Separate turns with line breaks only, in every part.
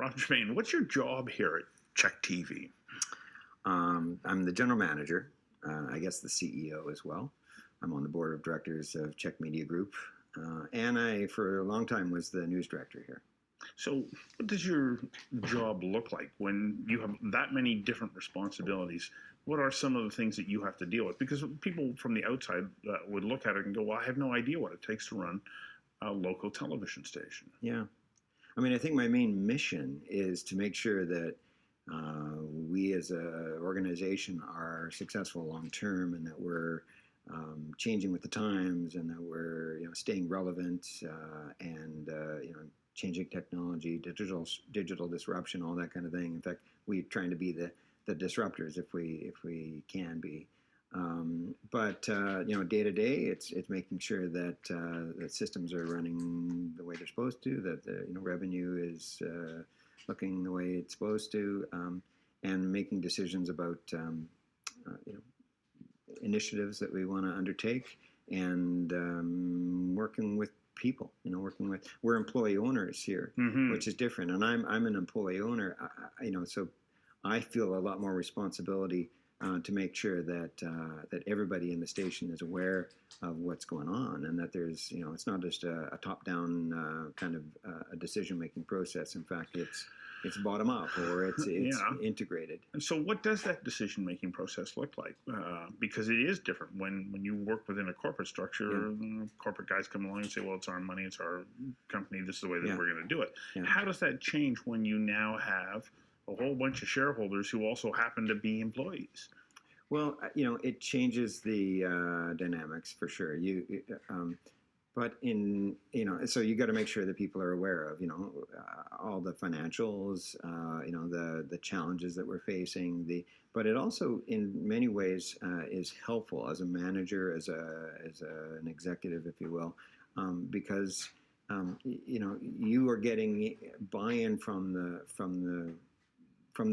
Germain, what's your job here at CHEK-TV?
I'm the general manager, I guess the CEO as well. I'm on the board of directors of CHEK Media Group, and I, for a long time, was the news director here.
So what does your job look like when you have that many different responsibilities? What are some of the things that you have to deal with? Because people from the outside would look at it and go, well, I have no idea what it takes to run a local television station.
Yeah. I mean, I think my main mission is to make sure that we as an organization are successful long term, and that we're changing with the times, and that we're staying relevant, and changing technology, digital disruption, all that kind of thing. In fact, we're trying to be the disruptors if we can be. But day to day, it's making sure that that systems are running the way they're supposed to, that the revenue is looking the way it's supposed to, and making decisions about initiatives that we want to undertake, and working with people. We're employee owners here, which is different, and I'm an employee owner. So I feel a lot more responsibility to make sure that that everybody in the station is aware of what's going on, and that there's it's not just a top-down kind of a decision-making process. In fact, it's bottom-up, or it's integrated.
And so what does that decision-making process look like? Because it is different when you work within a corporate structure. Corporate guys come along and say, well, it's our money, it's our company, this is the way that we're going to do it. How does that change when you now have a whole bunch of shareholders who also happen to be employees?
Well, it changes the dynamics for sure. But so you got to make sure that people are aware of, all the financials, the challenges that we're facing. But it also, in many ways, is helpful as a manager, as an executive, if you will, because you are getting buy-in from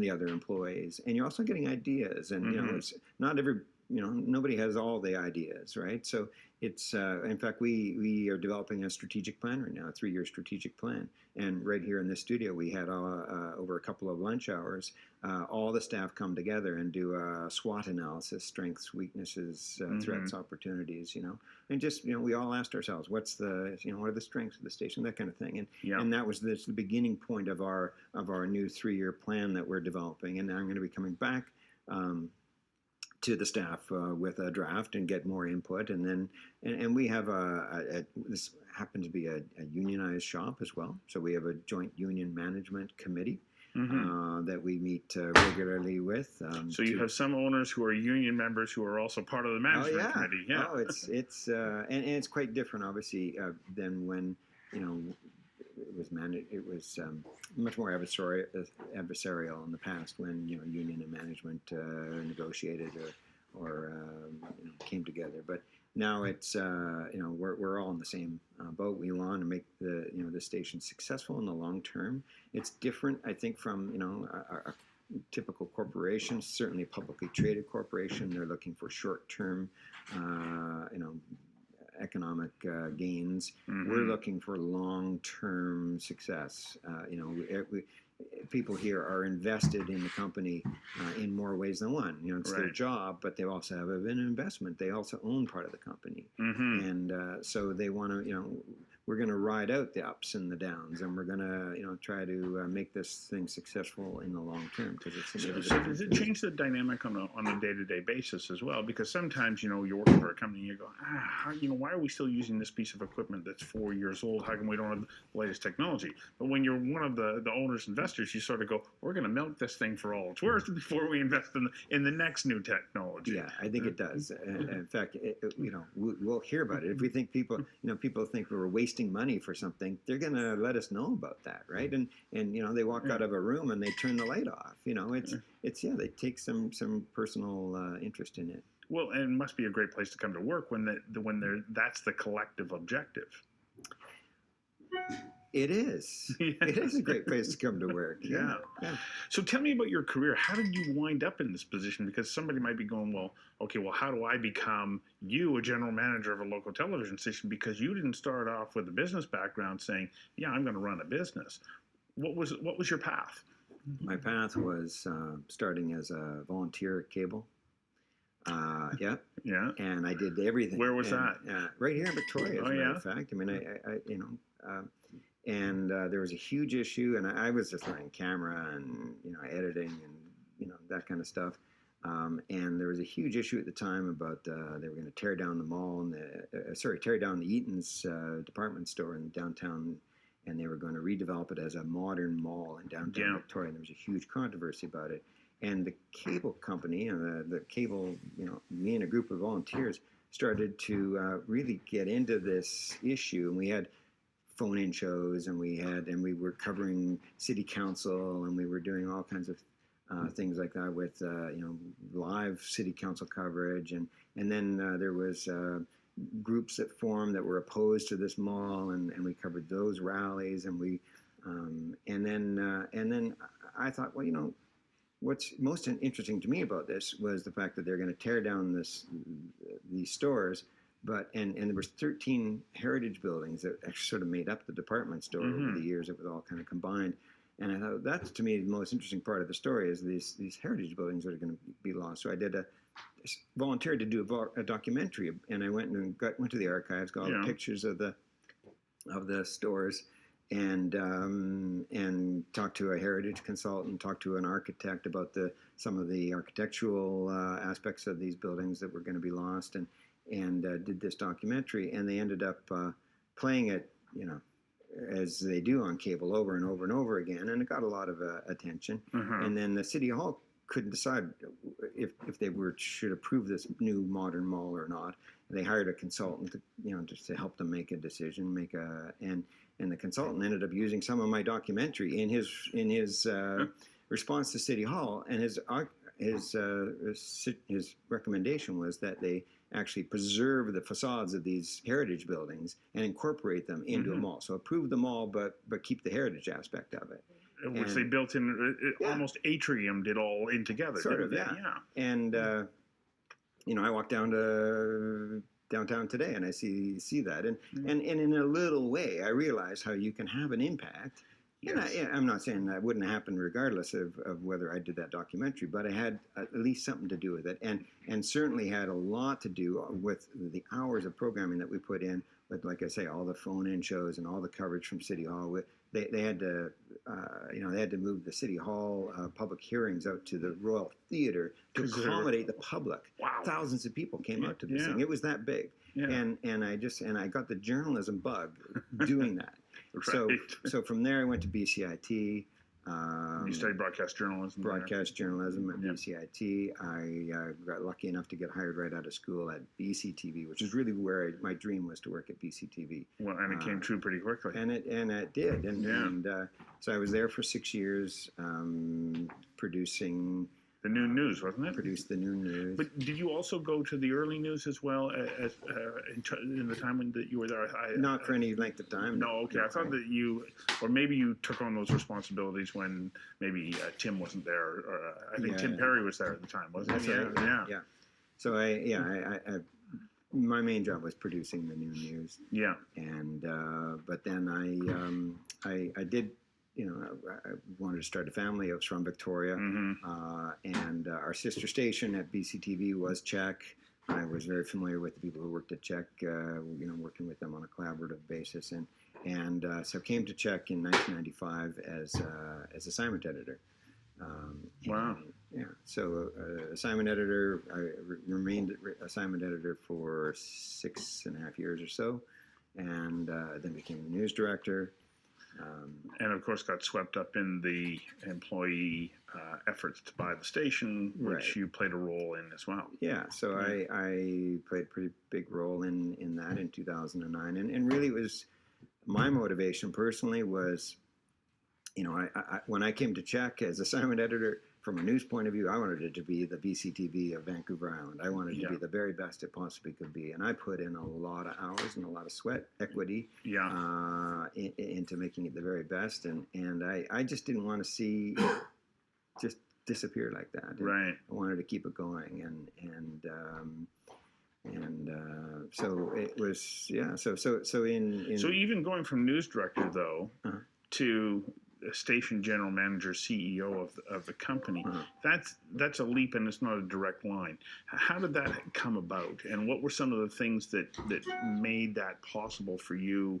the other employees, and you're also getting ideas, and it's not every nobody has all the ideas, right? So it's in fact we are developing a strategic plan right now, a 3-year strategic plan, and right here in this studio we had over a couple of lunch hours all the staff come together and do a SWOT analysis: strengths, weaknesses, threats, opportunities, and just we all asked ourselves, what's the what are the strengths of the station, that kind of thing, and that was the beginning point of our new 3-year plan that we're developing. And now I'm going to be coming back to the staff with a draft and get more input, and then and we have this happens to be a unionized shop as well, so we have a joint union management committee that we meet regularly with.
So you have some owners who are union members who are also part of the management committee. Yeah.
Oh, it's and it's quite different, obviously, than when it was much more adversarial in the past, when union and management negotiated or came together. But now it's we're all in the same boat. We want to make the station successful in the long term. It's different, I think, from a typical corporation. Certainly, a publicly traded corporation, they're looking for short-term economic gains. We're looking for long-term success. People here are invested in the company in more ways than one. It's their job, but they also have an investment. They also own part of the company, and so they want to. We're going to ride out the ups and the downs, and we're going to try to make this thing successful in the long term, because it's.
So does it change the dynamic on a day-to-day basis as well? Because sometimes you're working for a company and you go, why are we still using this piece of equipment that's 4 years old? How come we don't have the latest technology? But when you're one of the owners, investors, you sort of go, we're going to milk this thing for all it's worth before we invest in the next new technology.
Yeah, I think it does. In fact, we'll hear about it. If we think people think we're wasting money for something, they're going to let us know about that, right? And they walk out of a room and they turn the light off. They take some personal interest in it.
Well, and it must be a great place to come to work when that's the collective objective.
It is. It is a great place to come to work. Yeah.
So tell me about your career. How did you wind up in this position? Because somebody might be going, well, how do I become a general manager of a local television station? Because you didn't start off with a business background saying, yeah, I'm going to run a business. what was your path?
My path was starting as a volunteer at cable. Yeah.
Yeah.
And I did everything.
Where was that?
Right here in Victoria, as a matter
yeah.
of fact. I mean, and there was a huge issue, and I was just learning camera and editing and that kind of stuff. And there was a huge issue at the time about they were going to tear down the mall and tear down the Eaton's department store in downtown, and they were going to redevelop it as a modern mall in downtown Victoria. And there was a huge controversy about it. And the cable company and the cable, me and a group of volunteers started to really get into this issue. And we had phone-in shows, and we were covering city council, and we were doing all kinds of things like that with live city council coverage, and then there was groups that formed that were opposed to this mall, and we covered those rallies, and we and then I thought, well, what's most interesting to me about this was the fact that they're going to tear down these stores, and there was 13 heritage buildings that actually sort of made up the department store over the years. It was all kind of combined. And I thought, that's, to me, the most interesting part of the story is these heritage buildings that are going to be lost. So I volunteered to do a documentary, and I went to the archives, got all the pictures of the stores, and talked to a heritage consultant, talked to an architect about some of the architectural aspects of these buildings that were going to be lost, and did this documentary. And they ended up playing it, as they do on cable, over and over and over again, and it got a lot of attention. And then the City Hall couldn't decide if they should approve this new modern mall or not. They hired a consultant just to help them make a decision, and the consultant ended up using some of my documentary in his response to City Hall, and his recommendation was that they actually preserve the facades of these heritage buildings and incorporate them into a mall. So approve the mall, but keep the heritage aspect of it.
Which they built in, almost atrium did all in together.
Sort of, yeah. And, I walk down to downtown today and I see that. And in a little way, I realize how you can have an impact. Yes. And I'm not saying that wouldn't happen regardless of whether I did that documentary, but I had at least something to do with it, and certainly had a lot to do with the hours of programming that we put in. With, like I say, all the phone-in shows and all the coverage from City Hall. They had to, they had to move the City Hall public hearings out to the Royal Theatre to accommodate the public.
Wow.
Thousands of people came out to this thing. It was that big. Yeah. And I got the journalism bug doing that. Right. So from there I went to BCIT.
You studied broadcast journalism.
Broadcast journalism at BCIT. I got lucky enough to get hired right out of school at BCTV, which is really where my dream was, to work at BCTV.
Well, and it came true pretty quickly.
And it did. And so I was there for 6 years, producing.
The noon news, wasn't it?
Produced the noon news.
But did you also go to the early news as well in the time that you were there?
Not for any length of time.
No, okay. I thought that or maybe you took on those responsibilities when maybe Tim wasn't there. Or, I think Tim Perry was there at the time, wasn't he?
Yeah. So my main job was producing the noon news. Yeah. And but then I did. I wanted to start a family. I was from Victoria, and our sister station at BCTV was CHEK. I was very familiar with the people who worked at CHEK, working with them on a collaborative basis, and so came to CHEK in 1995 as assignment editor.
Wow.
Yeah. So assignment editor. I remained assignment editor for 6.5 years or so, and then became the news director.
And of course got swept up in the employee efforts to buy the station, which you played a role in as well. Yeah, so I played a pretty big role in that in 2009. And really it was, my motivation personally was, when I came to CHEK as assignment editor, from a news point of view, I wanted it to be the BCTV of Vancouver Island. I wanted it to be the very best it possibly could be. And I put in a lot of hours and a lot of sweat equity into making it the very best. And I just didn't want to see it just disappear like that. And I wanted to keep it going. So it was, So even going from news director, though, to station general manager, CEO of the company. That's a leap, and it's not a direct line. How did that come about, and what were some of the things that made that possible for you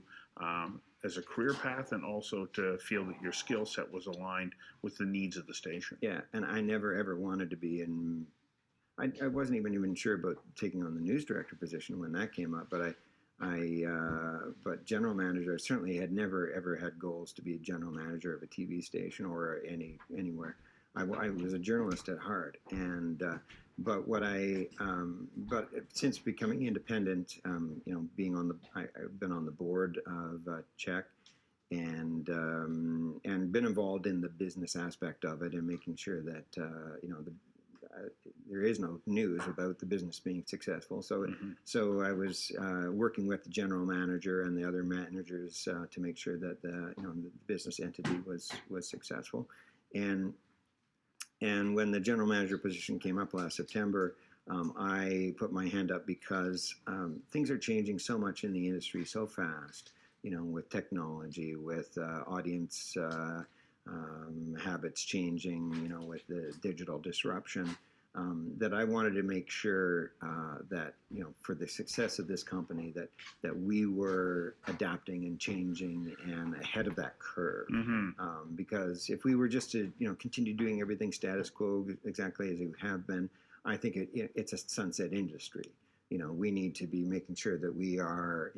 as a career path, and also to feel that your skill set was aligned with the needs of the station?
Yeah, and I never ever wanted to be in. I wasn't even sure about taking on the news director position when that came up, but but general manager, I certainly had never ever had goals to be a general manager of a TV station or anywhere. I was a journalist at heart, and but since becoming independent, being I've been on the board of CHEK, and been involved in the business aspect of it and making sure that there is no news about the business being successful. So I was working with the general manager and the other managers to make sure that the business entity was successful. And when the general manager position came up last September, I put my hand up because things are changing so much in the industry so fast. With technology, with audience habits changing, with the digital disruption, that I wanted to make sure that, for the success of this company, that we were adapting and changing and ahead of that curve. Because if we were just to, continue doing everything status quo exactly as we have been, I think it's a sunset industry. We need to be making sure that we are,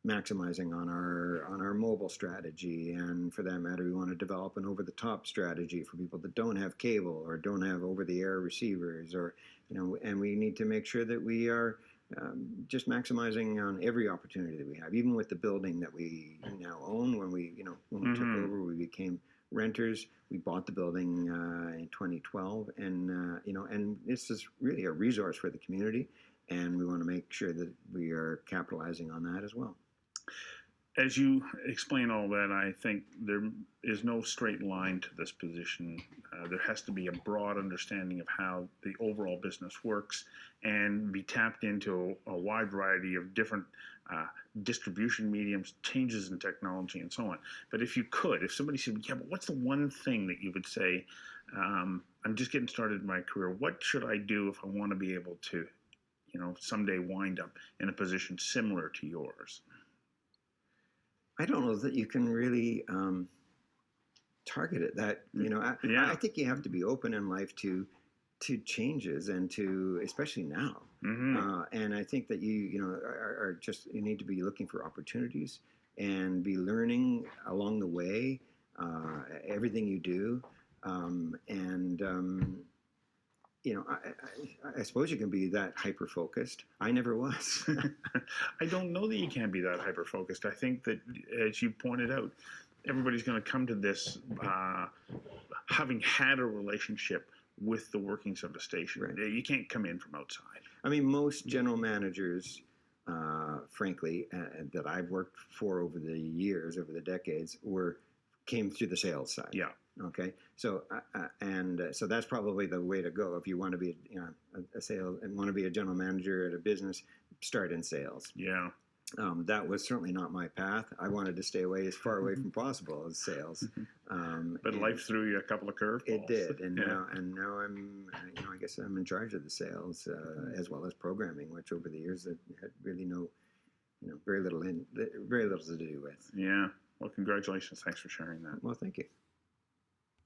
maximizing on our mobile strategy, and for that matter, we want to develop an over-the-top strategy for people that don't have cable or don't have over-the-air receivers, or and we need to make sure that we are just maximizing on every opportunity that we have, even with the building that we now own. When we took over, we became renters. We bought the building in 2012, and and this is really a resource for the community, and we want to make sure that we are capitalizing on that as well.
As you explain all that, I think there is no straight line to this position. There has to be a broad understanding of how the overall business works and be tapped into a wide variety of different distribution mediums, changes in technology, and so on. But if somebody said, yeah, but what's the one thing that you would say, I'm just getting started in my career, what should I do if I want to be able to, someday wind up in a position similar to yours?
I don't know that you can really target it. I think you have to be open in life to changes, and especially now. And I think that you need to be looking for opportunities and be learning along the way, everything you do, I suppose you can be that hyper-focused. I never was.
I don't know that you can be that hyper-focused. I think that, as you pointed out, everybody's going to come to this having had a relationship with the workings of the station. Right. You can't come in from outside. I
mean, most general managers, frankly, that I've worked for over the years, over the decades, came through the sales side.
Yeah.
Okay, so so that's probably the way to go if you want to be a sales and want to be a general manager at a business. Start in sales.
Yeah.
That was certainly not my path. I wanted to stay as far away from possible as sales.
But life threw you a couple of curveballs.
It did, and now I'm I guess I'm in charge of the sales as well as programming, which over the years had really very little to do with.
Yeah. Well, congratulations. Thanks for sharing that.
Well, thank you.